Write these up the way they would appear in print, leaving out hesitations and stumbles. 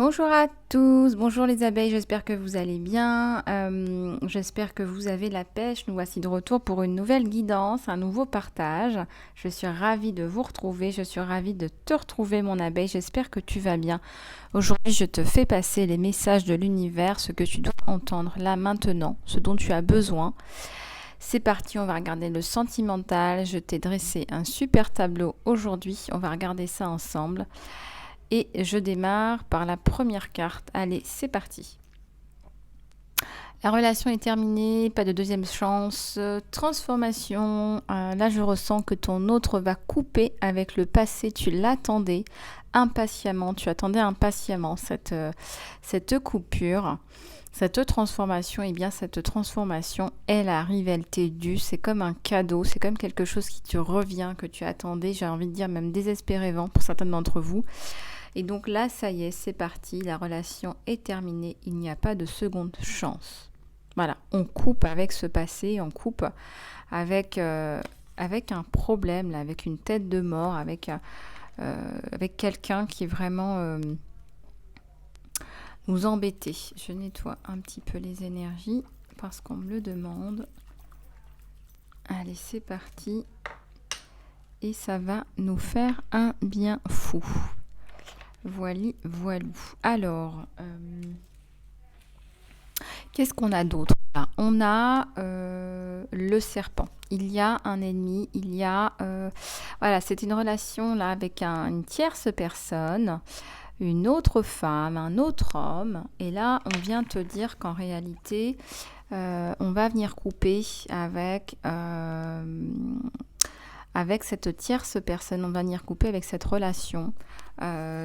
Bonjour à tous, bonjour les abeilles, j'espère que vous allez bien, j'espère que vous avez la pêche. Nous voici de retour pour une nouvelle guidance, un nouveau partage. Je suis ravie de vous retrouver, je suis ravie de te retrouver mon abeille, j'espère que tu vas bien. Aujourd'hui je te fais passer les messages de l'univers, ce que tu dois entendre là maintenant, ce dont tu as besoin. C'est parti, on va regarder le sentimental, je t'ai dressé un super tableau aujourd'hui, on va regarder ça ensemble. Et je démarre par la première carte. Allez, c'est parti. La relation est terminée, pas de deuxième chance. Transformation. Là, je ressens que ton autre va couper avec le passé. Tu l'attendais impatiemment. Tu attendais impatiemment cette coupure. Cette transformation, eh bien cette transformation, elle arrive, elle t'est due, c'est comme un cadeau, c'est comme quelque chose qui te revient, que tu attendais, j'ai envie de dire même désespérément pour certains d'entre vous. Et donc là, ça y est, c'est parti, la relation est terminée, il n'y a pas de seconde chance. Voilà, on coupe avec ce passé, on coupe avec un problème, là, avec une tête de mort, avec quelqu'un qui vraiment nous embêtait. Je nettoie un petit peu les énergies parce qu'on me le demande. Allez, c'est parti. Et ça va nous faire un bien fou. Voili, voilou. Alors, qu'est-ce qu'on a d'autre là? On a le serpent. Il y a un ennemi, il y a... voilà, c'est une relation là avec une tierce personne, une autre femme, un autre homme. Et là, on vient te dire qu'en réalité, on va venir couper avec cette tierce personne, on va venir couper avec cette relation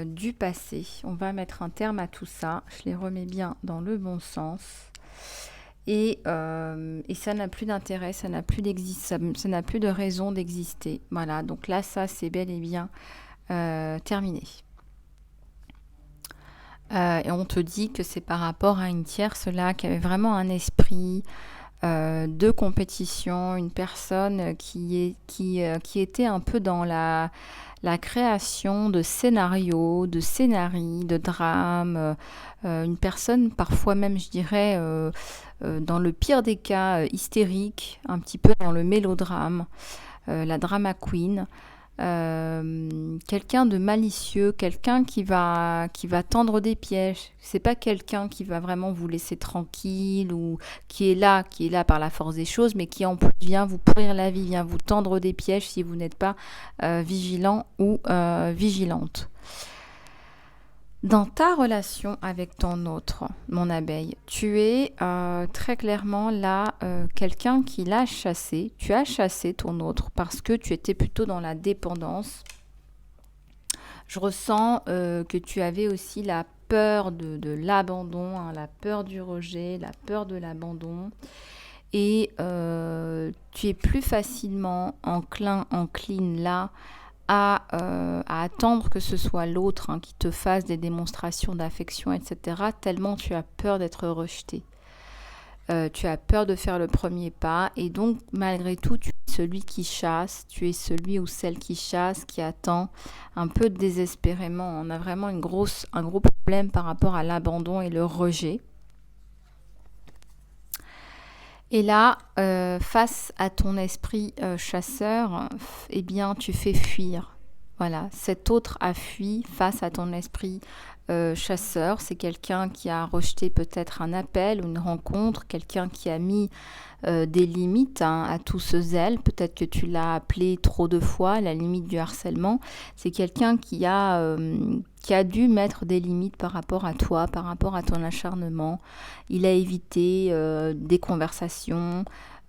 du passé. On va mettre un terme à tout ça. Je les remets bien dans le bon sens. Et ça n'a plus d'intérêt, ça n'a plus de raison d'exister. Voilà, donc là, ça, c'est bel et bien terminé. Et on te dit que c'est par rapport à une tierce là qui avait vraiment un esprit de compétition, une personne qui était un peu dans la création de scénarios, de scénarii, de drames, une personne parfois même, je dirais, dans le pire des cas, hystérique, un petit peu dans le mélodrame, la drama queen. Quelqu'un de malicieux, quelqu'un qui va tendre des pièges. C'est pas quelqu'un qui va vraiment vous laisser tranquille ou qui est là par la force des choses, mais qui en plus vient vous pourrir la vie, vient vous tendre des pièges si vous n'êtes pas vigilant ou vigilante. Dans ta relation avec ton autre, mon abeille, tu es très clairement là quelqu'un qui l'a chassé. Tu as chassé ton autre parce que tu étais plutôt dans la dépendance. Je ressens que tu avais aussi la peur de l'abandon, hein, la peur du rejet, la peur de l'abandon. Et tu es plus facilement encline là à attendre que ce soit l'autre qui te fasse des démonstrations d'affection, etc., tellement tu as peur d'être rejeté. Tu as peur de faire le premier pas et donc malgré tout tu es celui qui chasse, tu es celui ou celle qui chasse, qui attend un peu désespérément. On a vraiment un gros problème par rapport à l'abandon et le rejet. Et là, face à ton esprit chasseur, eh bien, tu fais fuir. Voilà, cet autre a fui face à ton esprit chasseur. C'est quelqu'un qui a rejeté peut-être un appel ou une rencontre, quelqu'un qui a mis des limites à tout ce zèle. Peut-être que tu l'as appelé trop de fois, la limite du harcèlement. C'est quelqu'un qui a dû mettre des limites par rapport à toi, par rapport à ton acharnement. Il a évité des conversations.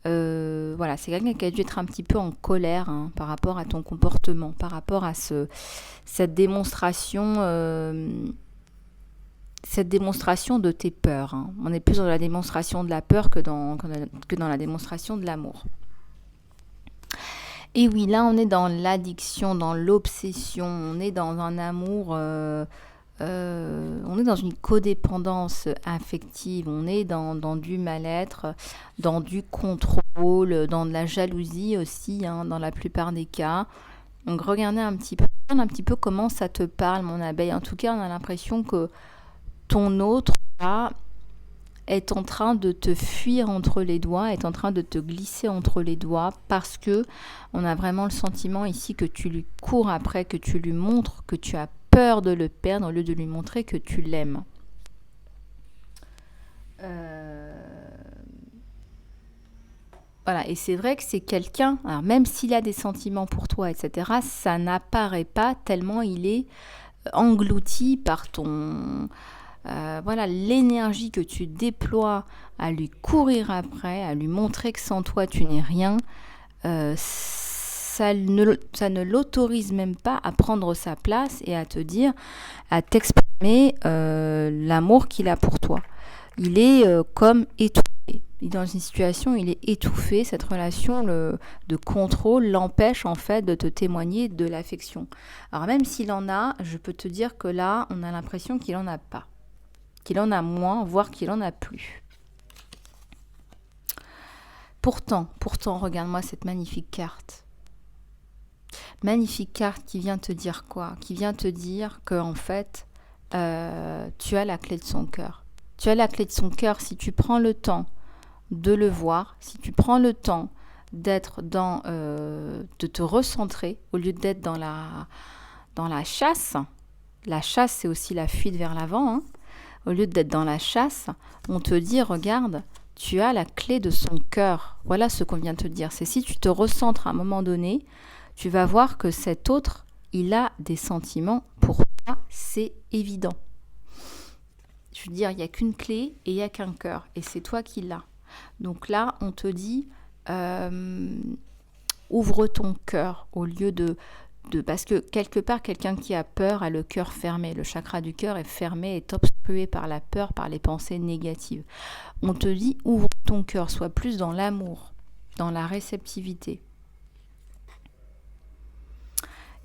Voilà, c'est quelqu'un qui a dû être un petit peu en colère par rapport à ton comportement, par rapport à cette démonstration de tes peurs. On est plus dans la démonstration de la peur que dans la démonstration de l'amour. Et oui, là, on est dans l'addiction, dans l'obsession, on est dans un amour... on est dans une codépendance affective, on est dans du mal-être, dans du contrôle, dans de la jalousie aussi, dans la plupart des cas. Donc regardez un petit peu comment ça te parle, mon abeille. En tout cas, on a l'impression que ton autre, là, est en train de te fuir entre les doigts, est en train de te glisser entre les doigts parce que on a vraiment le sentiment ici que tu lui cours après, que tu lui montres que tu as peur de le perdre au lieu de lui montrer que tu l'aimes. Voilà, et c'est vrai que c'est quelqu'un, alors même s'il a des sentiments pour toi, etc., ça n'apparaît pas tellement il est englouti par ton... voilà, l'énergie que tu déploies à lui courir après, à lui montrer que sans toi tu n'es rien, ça ne l'autorise même pas à prendre sa place et à te dire, à t'exprimer l'amour qu'il a pour toi. Il est comme étouffé. Il est dans une situation où il est étouffé. Cette relation de contrôle l'empêche en fait de te témoigner de l'affection. Alors même s'il en a, je peux te dire que là, on a l'impression qu'il en a pas. Qu'il en a moins, voire qu'il en a plus. Pourtant, regarde-moi cette magnifique carte. Magnifique carte qui vient te dire quoi? Qui vient te dire que en fait, tu as la clé de son cœur. Tu as la clé de son cœur si tu prends le temps de le voir, si tu prends le temps d'être de te recentrer au lieu d'être dans la chasse. La chasse, c'est aussi la fuite vers l'avant. Hein. Au lieu d'être dans la chasse, on te dit, regarde, tu as la clé de son cœur. Voilà ce qu'on vient de te dire. C'est si tu te recentres à un moment donné, tu vas voir que cet autre, il a des sentiments pour toi, c'est évident. Je veux dire, il n'y a qu'une clé et il n'y a qu'un cœur. Et c'est toi qui l'as. Donc là, on te dit, ouvre ton cœur au lieu de... Parce que quelque part, quelqu'un qui a peur a le cœur fermé. Le chakra du cœur est fermé, est obstrué par la peur, par les pensées négatives. On te dit, ouvre ton cœur, sois plus dans l'amour, dans la réceptivité.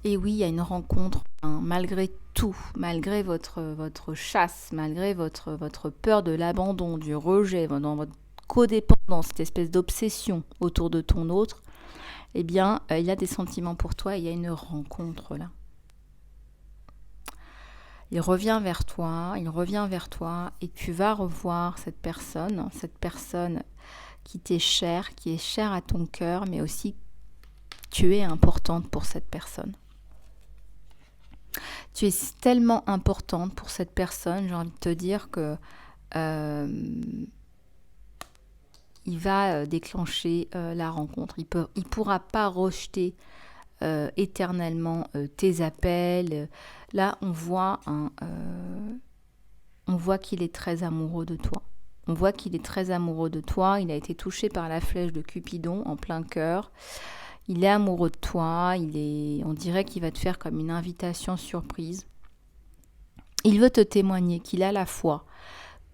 Et oui, il y a une rencontre, hein, malgré tout, malgré votre chasse, malgré votre peur de l'abandon, du rejet, dans votre codépendance, cette espèce d'obsession autour de ton autre, eh bien, il y a des sentiments pour toi et il y a une rencontre là. Il revient vers toi et tu vas revoir cette personne qui t'est chère, qui est chère à ton cœur, mais aussi tu es importante pour cette personne. Tu es tellement importante pour cette personne, j'ai envie de te dire que il va déclencher la rencontre. Il pourra pas rejeter éternellement tes appels. Là, on voit qu'il est très amoureux de toi. On voit qu'il est très amoureux de toi. Il a été touché par la flèche de Cupidon en plein cœur. Il est amoureux de toi. On dirait qu'il va te faire comme une invitation surprise. Il veut te témoigner qu'il a la foi,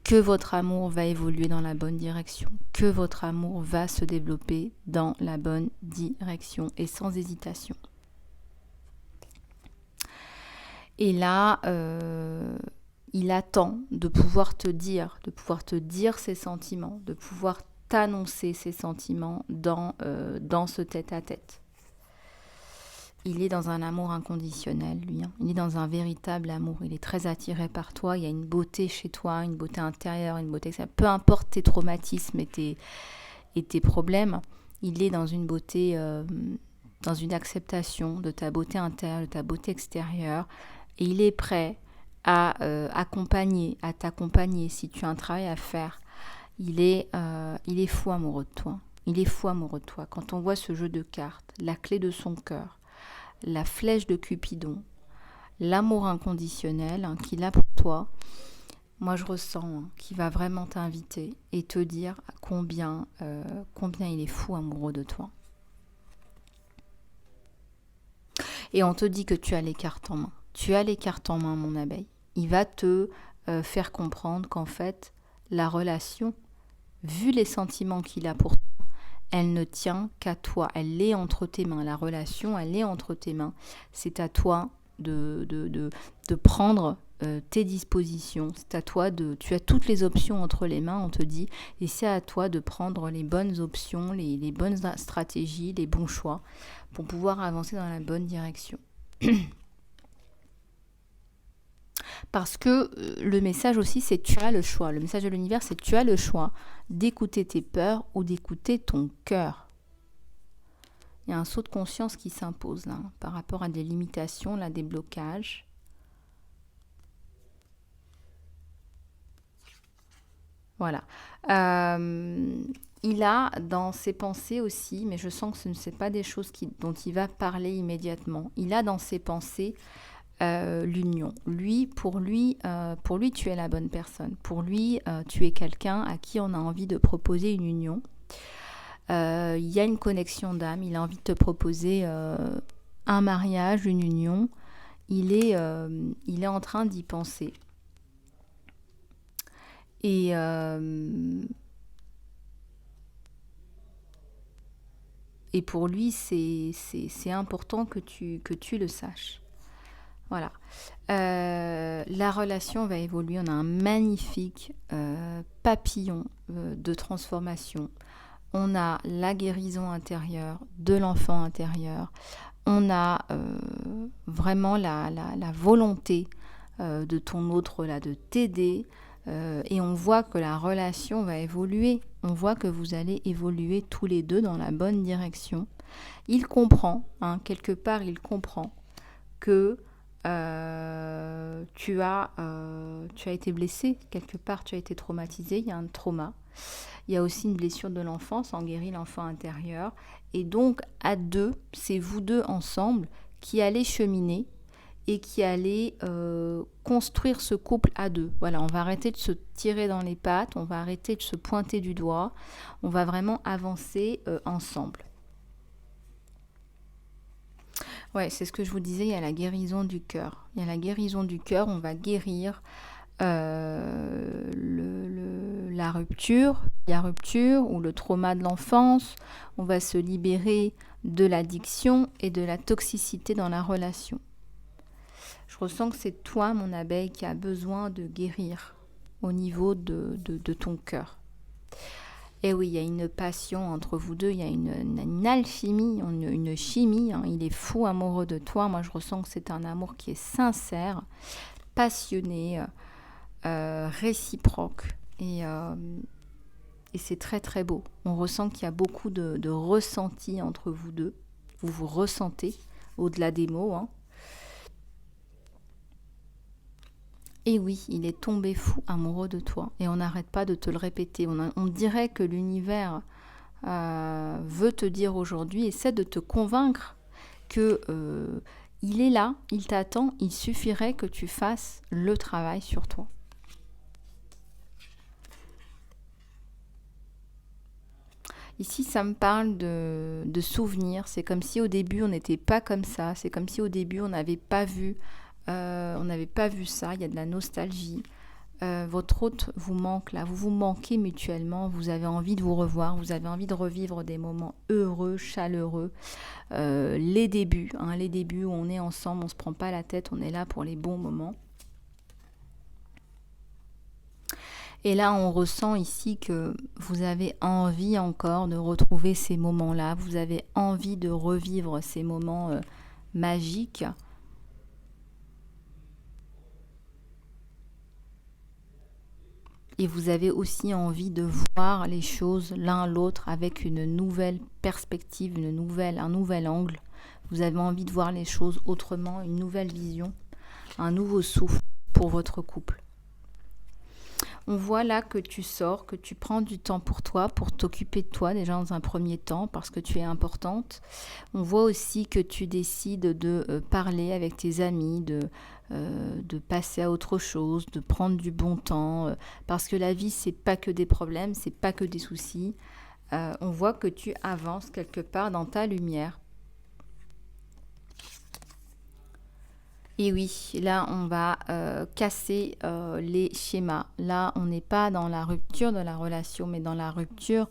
que votre amour va évoluer dans la bonne direction, que votre amour va se développer dans la bonne direction et sans hésitation. Et là, il attend de pouvoir te dire ses sentiments, de pouvoir t'annoncer ses sentiments dans ce tête-à-tête. Il est dans un amour inconditionnel, lui. Hein. Il est dans un véritable amour. Il est très attiré par toi. Il y a une beauté chez toi, une beauté intérieure, une beauté extérieure. Peu importe tes traumatismes et tes problèmes, il est dans une beauté, dans une acceptation de ta beauté intérieure, de ta beauté extérieure. Et il est prêt à t'accompagner si tu as un travail à faire. Il est fou amoureux de toi. Il est fou amoureux de toi. Quand on voit ce jeu de cartes, la clé de son cœur, la flèche de Cupidon, l'amour inconditionnel qu'il a pour toi, moi je ressens qu'il va vraiment t'inviter et te dire combien il est fou amoureux de toi. Et on te dit que tu as les cartes en main. Tu as les cartes en main, mon abeille. Il va te faire comprendre qu'en fait, la relation, vu les sentiments qu'il a pour toi, elle ne tient qu'à toi. Elle est entre tes mains. La relation, elle est entre tes mains. C'est à toi de prendre tes dispositions. C'est à toi tu as toutes les options entre les mains, on te dit. Et c'est à toi de prendre les bonnes options, les bonnes stratégies, les bons choix pour pouvoir avancer dans la bonne direction. Parce que le message aussi, c'est tu as le choix. Le message de l'univers, c'est tu as le choix d'écouter tes peurs ou d'écouter ton cœur. Il y a un saut de conscience qui s'impose là, par rapport à des limitations, là, des blocages. Voilà. Il a dans ses pensées aussi, mais je sens que ce ne sont pas des choses dont il va parler immédiatement. Il a dans ses pensées l'union. Pour lui, tu es la bonne personne. Pour lui, tu es quelqu'un à qui on a envie de proposer une union. Il y a une connexion d'âme. Il a envie de te proposer un mariage, une union. Il est en train d'y penser. Et pour lui, c'est important que tu le saches. Voilà. La relation va évoluer. On a un magnifique papillon de transformation. On a la guérison intérieure de l'enfant intérieur. On a vraiment la volonté de ton autre là de t'aider. Et on voit que la relation va évoluer. On voit que vous allez évoluer tous les deux dans la bonne direction. Il comprend, quelque part il comprend que tu as été blessé, quelque part tu as été traumatisé, il y a un trauma. Il y a aussi une blessure de l'enfance, on guérit l'enfant intérieur. Et donc à deux, c'est vous deux ensemble qui allez cheminer et qui allait construire ce couple à deux. Voilà, on va arrêter de se tirer dans les pattes, on va arrêter de se pointer du doigt, on va vraiment avancer ensemble. Ouais, c'est ce que je vous disais, il y a la guérison du cœur. Il y a la guérison du cœur, on va guérir la rupture ou le trauma de l'enfance, on va se libérer de l'addiction et de la toxicité dans la relation. Je ressens que c'est toi, mon abeille, qui a besoin de guérir au niveau de ton cœur. Et oui, il y a une passion entre vous deux, il y a une alchimie, une chimie. Il est fou amoureux de toi. Moi, je ressens que c'est un amour qui est sincère, passionné, réciproque. Et c'est très, très beau. On ressent qu'il y a beaucoup de ressenti entre vous deux. Vous vous ressentez au-delà des mots, Et oui, il est tombé fou amoureux de toi. Et on n'arrête pas de te le répéter. On dirait que l'univers veut te dire aujourd'hui, essaie de te convaincre que il est là, il t'attend, il suffirait que tu fasses le travail sur toi. Ici, ça me parle de souvenirs. C'est comme si au début, on n'était pas comme ça. C'est comme si au début, on n'avait pas vu ça. Il y a de la nostalgie. Votre hôte vous manque là. Vous vous manquez mutuellement. Vous avez envie de vous revoir. Vous avez envie de revivre des moments heureux, chaleureux. Les débuts où on est ensemble, on ne se prend pas la tête. On est là pour les bons moments. Et là, on ressent ici que vous avez envie encore de retrouver ces moments-là. Vous avez envie de revivre ces moments magiques. Et vous avez aussi envie de voir les choses l'un l'autre avec une nouvelle perspective, un nouvel angle. Vous avez envie de voir les choses autrement, une nouvelle vision, un nouveau souffle pour votre couple. On voit là que tu sors, que tu prends du temps pour toi, pour t'occuper de toi déjà dans un premier temps parce que tu es importante. On voit aussi que tu décides de parler avec tes amis, de passer à autre chose, de prendre du bon temps parce que la vie c'est pas que des problèmes, c'est pas que des soucis. On voit que tu avances quelque part dans ta lumière. Et oui, là, on va casser les schémas. Là, on n'est pas dans la rupture de la relation, mais dans la rupture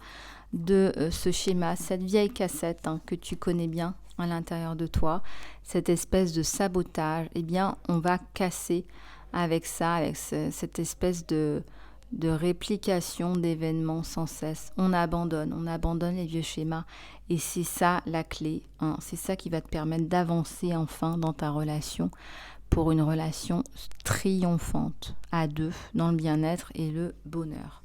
de ce schéma, cette vieille cassette que tu connais bien à l'intérieur de toi, cette espèce de sabotage. Eh bien, on va casser avec ça, avec cette espèce de réplication d'événements sans cesse. On abandonne les vieux schémas. Et c'est ça la clé, c'est ça qui va te permettre d'avancer enfin dans ta relation pour une relation triomphante à deux dans le bien-être et le bonheur.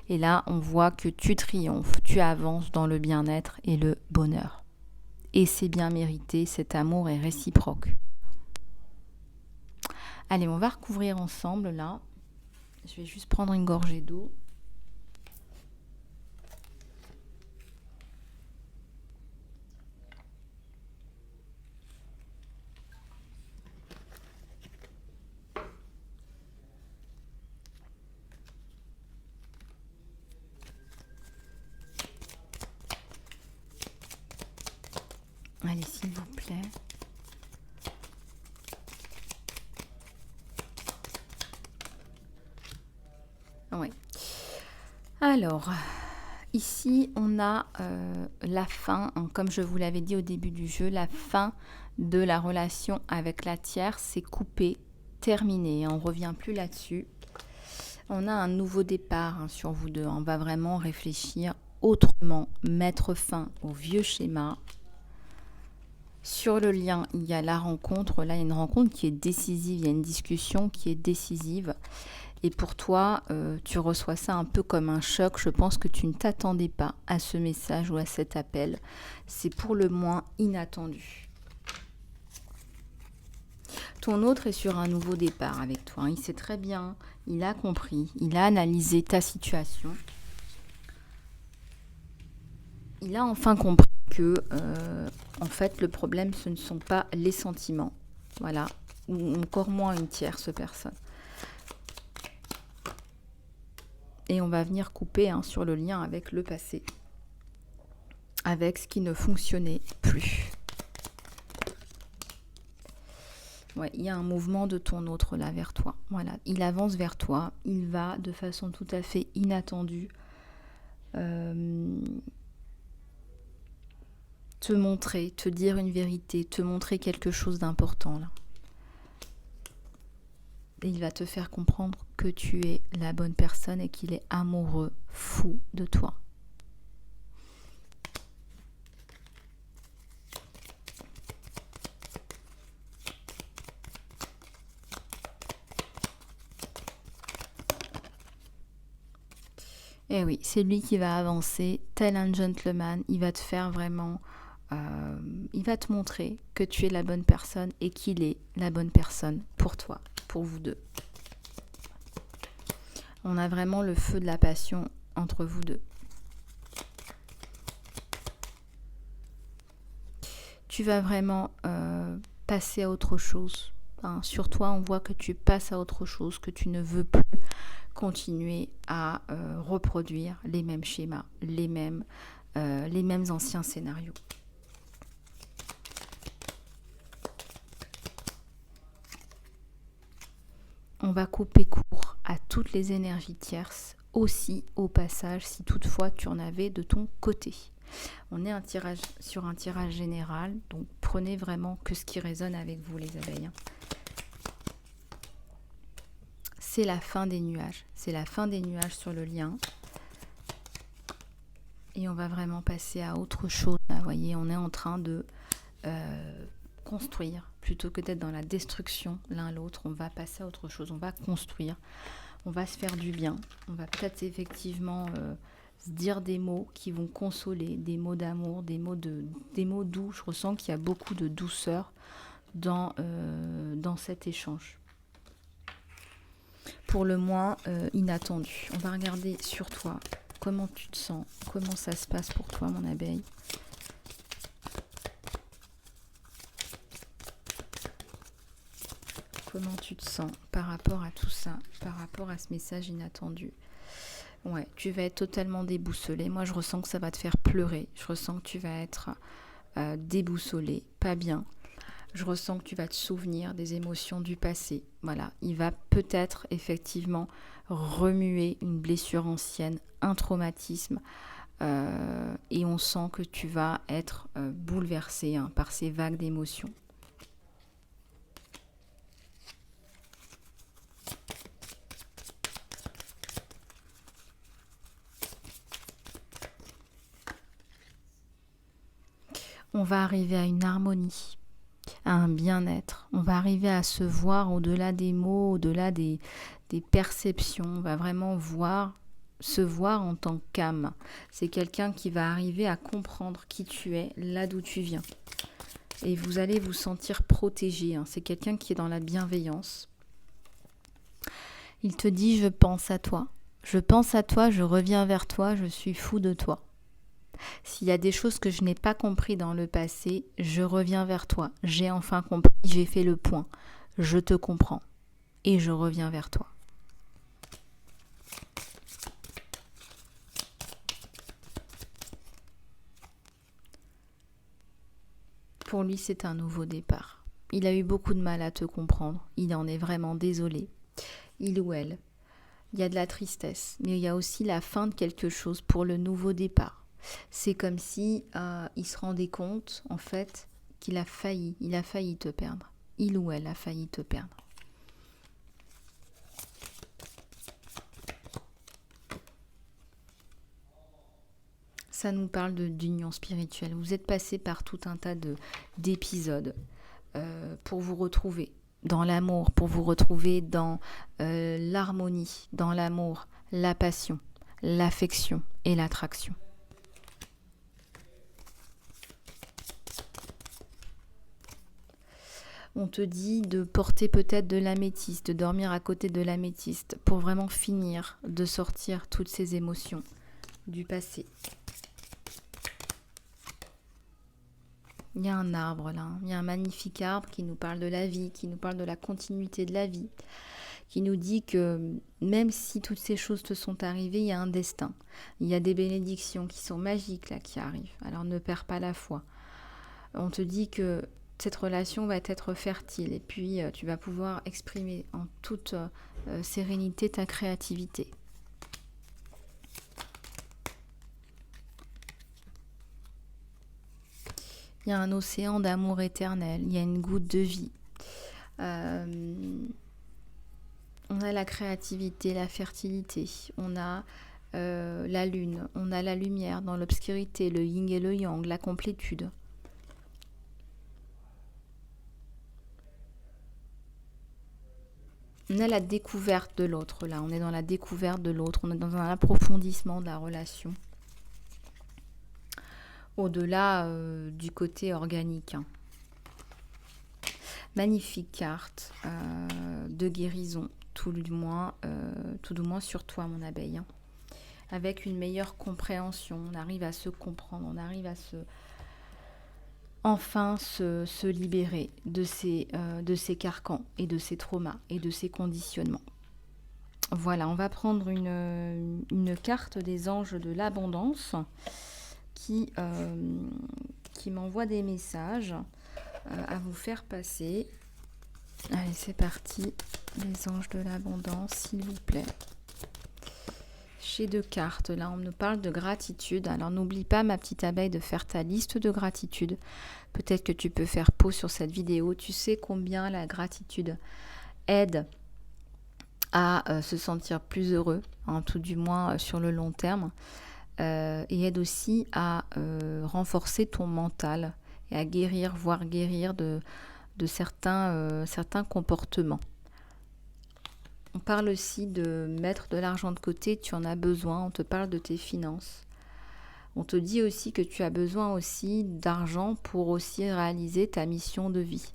Et là, on voit que tu triomphes, tu avances dans le bien-être et le bonheur. Et c'est bien mérité, cet amour est réciproque. Allez, on va recouvrir ensemble là. Je vais juste prendre une gorgée d'eau. Allez, s'il vous plaît. Oui. Alors, ici, on a la fin, hein, comme je vous l'avais dit au début du jeu, la fin de la relation avec la tierce, c'est coupé, terminé. On ne revient plus là-dessus. On a un nouveau départ sur vous deux. On va vraiment réfléchir autrement, mettre fin au vieux schéma. Sur le lien, il y a la rencontre. Là, il y a une rencontre qui est décisive. Il y a une discussion qui est décisive. Et pour toi, tu reçois ça un peu comme un choc. Je pense que tu ne t'attendais pas à ce message ou à cet appel. C'est pour le moins inattendu. Ton autre est sur un nouveau départ avec toi. Il sait très bien, il a compris, il a analysé ta situation. Il a enfin compris que, en fait, le problème, ce ne sont pas les sentiments. Voilà. Ou encore moins une tierce personne. Et on va venir couper sur le lien avec le passé. Avec ce qui ne fonctionnait plus. Ouais, il y a un mouvement de ton autre là vers toi. Voilà, il avance vers toi. Il va de façon tout à fait inattendue te montrer, te dire une vérité, te montrer quelque chose d'important là. Et il va te faire comprendre que tu es la bonne personne et qu'il est amoureux, fou de toi. Et oui, c'est lui qui va avancer, tel un gentleman. Il va te faire vraiment... il va te montrer que tu es la bonne personne et qu'il est la bonne personne pour toi, pour vous deux. On a vraiment le feu de la passion entre vous deux. Tu vas vraiment passer à autre chose. Sur toi, on voit que tu passes à autre chose, que tu ne veux plus continuer à reproduire les mêmes schémas, les mêmes anciens scénarios. On va couper court à toutes les énergies tierces, aussi au passage, si toutefois tu en avais de ton côté. On est sur un tirage général, donc prenez vraiment que ce qui résonne avec vous les abeilles. C'est la fin des nuages. C'est la fin des nuages sur le lien. Et on va vraiment passer à autre chose. Vous voyez, on est en train de construire. Plutôt que d'être dans la destruction l'un l'autre, on va passer à autre chose. On va construire. On va se faire du bien. On va peut-être effectivement se dire des mots qui vont consoler, des mots d'amour, des mots doux. Je ressens qu'il y a beaucoup de douceur dans cet échange. Pour le moins inattendu. On va regarder sur toi comment tu te sens, comment ça se passe pour toi, mon abeille. Comment tu te sens par rapport à tout ça, par rapport à ce message inattendu. Ouais, tu vas être totalement déboussolé. Moi, je ressens que ça va te faire pleurer. Je ressens que tu vas être déboussolé, pas bien. Je ressens que tu vas te souvenir des émotions du passé. Voilà, il va peut-être effectivement remuer une blessure ancienne, un traumatisme. Et on sent que tu vas être bouleversé par ces vagues d'émotions. On va arriver à une harmonie à un bien-être. On va arriver à se voir au-delà des mots, au-delà des perceptions. On va vraiment se voir en tant qu'âme. C'est quelqu'un qui va arriver à comprendre qui tu es, là d'où tu viens. Et vous allez vous sentir protégé. C'est quelqu'un qui est dans la bienveillance. Il te dit, je pense à toi. Je pense à toi, je reviens vers toi, je suis fou de toi. S'il y a des choses que je n'ai pas compris dans le passé, je reviens vers toi. J'ai enfin compris, j'ai fait le point. Je te comprends et je reviens vers toi. Pour lui, c'est un nouveau départ. Il a eu beaucoup de mal à te comprendre. Il en est vraiment désolé. Il ou elle. Il y a de la tristesse, mais il y a aussi la fin de quelque chose pour le nouveau départ. C'est comme si il se rendait compte, en fait, qu'il a failli te perdre. Il ou elle a failli te perdre. Ça nous parle d'union spirituelle. Vous êtes passé par tout un tas d'épisodes pour vous retrouver dans l'amour, pour vous retrouver dans l'harmonie, dans l'amour, la passion, l'affection et l'attraction. On te dit de porter peut-être de l'améthyste, de dormir à côté de l'améthyste pour vraiment finir de sortir toutes ces émotions du passé. Il y a un arbre là, il y a un magnifique arbre qui nous parle de la vie, qui nous parle de la continuité de la vie, qui nous dit que même si toutes ces choses te sont arrivées, il y a un destin. Il y a des bénédictions qui sont magiques là qui arrivent. Alors ne perds pas la foi. On te dit que cette relation va être fertile et puis tu vas pouvoir exprimer en toute sérénité ta créativité. Il y a un océan d'amour éternel, il y a une goutte de vie. On a la créativité, la fertilité, on a la lune, on a la lumière dans l'obscurité, le yin et le yang, la complétude. On a la découverte de l'autre, là, on est dans la découverte de l'autre, on est dans un approfondissement de la relation. Au-delà du côté organique. Magnifique carte de guérison, tout du moins sur toi, mon abeille. Avec une meilleure compréhension, on arrive à se comprendre, on arrive à enfin se libérer de ces carcans et de ces traumas et de ces conditionnements. Voilà, on va prendre une carte des anges de l'abondance qui m'envoie des messages à vous faire passer. Allez, c'est parti. Les anges de l'abondance, s'il vous plaît. J'ai 2 cartes. Là, on nous parle de gratitude. Alors, n'oublie pas, ma petite abeille, de faire ta liste de gratitude. Peut-être que tu peux faire pause sur cette vidéo. Tu sais combien la gratitude aide à se sentir plus heureux, tout du moins sur le long terme. Et aide aussi à renforcer ton mental et à guérir, voire guérir de certains comportements. On parle aussi de mettre de l'argent de côté, tu en as besoin, on te parle de tes finances. On te dit aussi que tu as besoin aussi d'argent pour aussi réaliser ta mission de vie.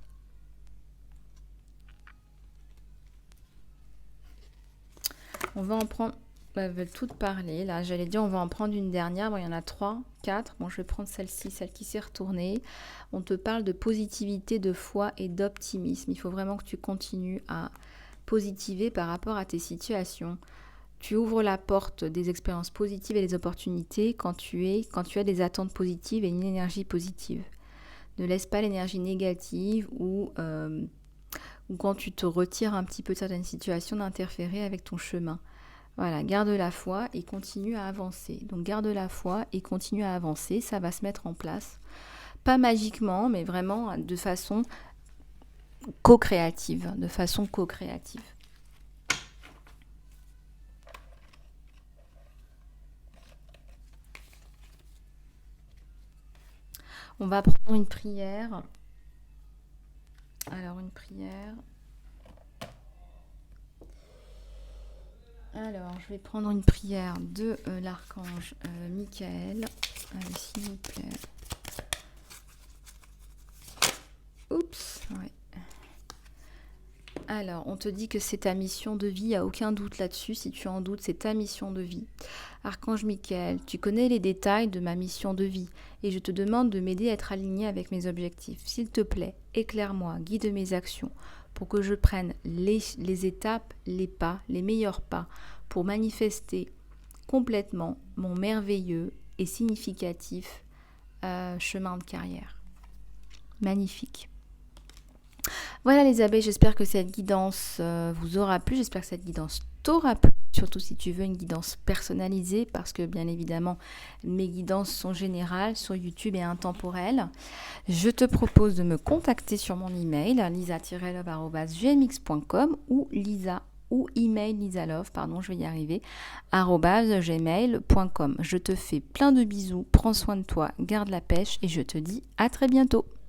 On va en prendre... Elles veulent toutes parler. Là, j'allais dire, on va en prendre une dernière. Bon, il y en a 3, 4. Bon, je vais prendre celle-ci, celle qui s'est retournée. On te parle de positivité, de foi et d'optimisme. Il faut vraiment que tu continues à positiver par rapport à tes situations. Tu ouvres la porte des expériences positives et des opportunités quand tu as des attentes positives et une énergie positive. Ne laisse pas l'énergie négative ou quand tu te retires un petit peu de certaines situations d'interférer avec ton chemin. Voilà, garde la foi et continue à avancer. Donc garde la foi et continue à avancer, ça va se mettre en place. Pas magiquement, mais vraiment de façon co-créative. On va prendre une prière Alors, une prière. Alors, je vais prendre une prière de l'archange Michael, s'il vous plaît. Oups, ouais. Alors, on te dit que c'est ta mission de vie, il n'y a aucun doute là-dessus. Si tu en doutes, c'est ta mission de vie. Archange Michael, tu connais les détails de ma mission de vie et je te demande de m'aider à être aligné avec mes objectifs. S'il te plaît, éclaire-moi, guide mes actions pour que je prenne les étapes, les pas, les meilleurs pas pour manifester complètement mon merveilleux et significatif chemin de carrière. Magnifique. Voilà les abeilles, j'espère que cette guidance vous aura plu, j'espère que cette guidance t'aura plu, surtout si tu veux une guidance personnalisée, parce que bien évidemment mes guidances sont générales sur YouTube et intemporelles. Je te propose de me contacter sur mon email lisa-love@gmx.com ou lisalove, je vais y arriver, @gmail.com. Je te fais plein de bisous, prends soin de toi, garde la pêche et je te dis à très bientôt.